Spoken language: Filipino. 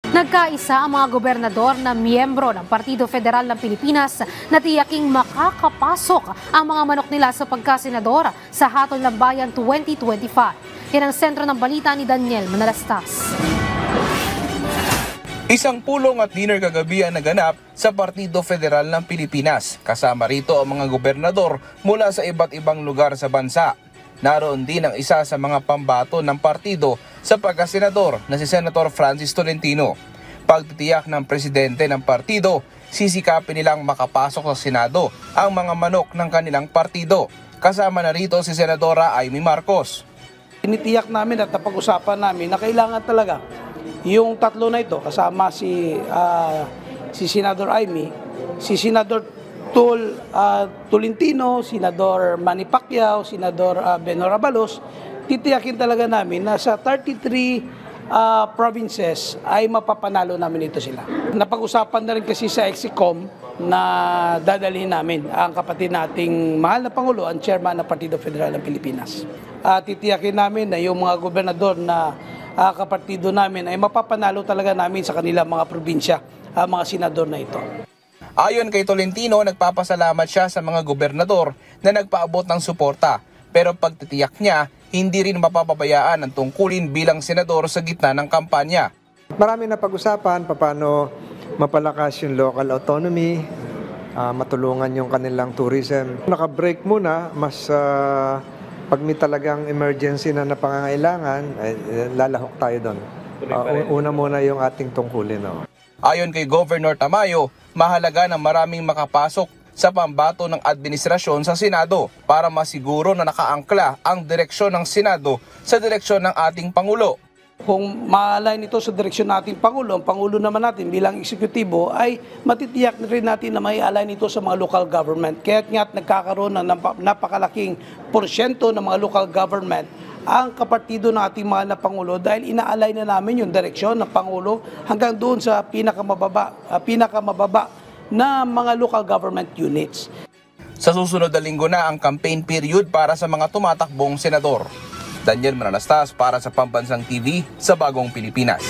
Nagkaisa ang mga gobernador na miyembro ng Partido Federal ng Pilipinas na tiyaking makakapasok ang mga manok nila sa pagkasenador sa Hatol ng Bayan 2025. Yan ang sentro ng balita ni Daniel Manalastas. Isang pulong at dinner kagabi ang naganap sa Partido Federal ng Pilipinas. Kasama rito ang mga gobernador mula sa iba't ibang lugar sa bansa. Naroon din ang isa sa mga pambato ng partido sa pagkasenador na si Senator Francis Tolentino. Pagtitiyak ng presidente ng partido, sisikapin nilang makapasok sa Senado ang mga manok ng kanilang partido. Kasama na rito si Senadora Amy Marcos. Tinitiyak namin at napag-usapan namin na kailangan talaga yung tatlo na ito, kasama si Senador Amy, si Senador Tolentino, Senador Manny Pacquiao, Senador Beno Rabalos, titiyakin talaga namin na sa 33 provinces ay mapapanalo namin ito sila. Napag-usapan na rin kasi sa Exicom na dadalhin namin ang kapatid nating mahal na Pangulo, ang chairman ng Partido Federal ng Pilipinas. Titiyakin namin na yung mga gobernador na kapartido namin ay mapapanalo talaga namin sa kanilang mga probinsya, mga senador na ito. Ayon kay Tolentino, nagpapasalamat siya sa mga gobernador na nagpaabot ng suporta. Pero pagtitiyak niya, hindi rin mapapabayaan ang tungkulin bilang senador sa gitna ng kampanya. Marami na pag-usapan paano mapalakas yung local autonomy, matulungan yung kanilang tourism. Naka-break muna, mas pag may talagang emergency na napangangailangan, lalahok tayo doon. Una muna yung ating tungkulin. No? Ayon kay Governor Tamayo, mahalaga na maraming makapasok sa pambato ng administrasyon sa Senado para masiguro na nakaangkla ang direksyon ng Senado sa direksyon ng ating Pangulo. Kung ma-align ito sa direksyon ng ating Pangulo, ang Pangulo naman natin bilang eksekutibo ay matitiyak na rin natin na may align ito sa mga local government. Kaya't nga't nagkakaroon ng napakalaking porsyento ng mga local government ang kapartido ng ating mahal na Pangulo dahil ina-align na namin yung direksyon ng Pangulo hanggang doon sa pinakamababa na mga local government units. Sa susunod na linggo na ang campaign period para sa mga tumatakbong senador. Daniel Manalastas para sa Pambansang TV sa Bagong Pilipinas.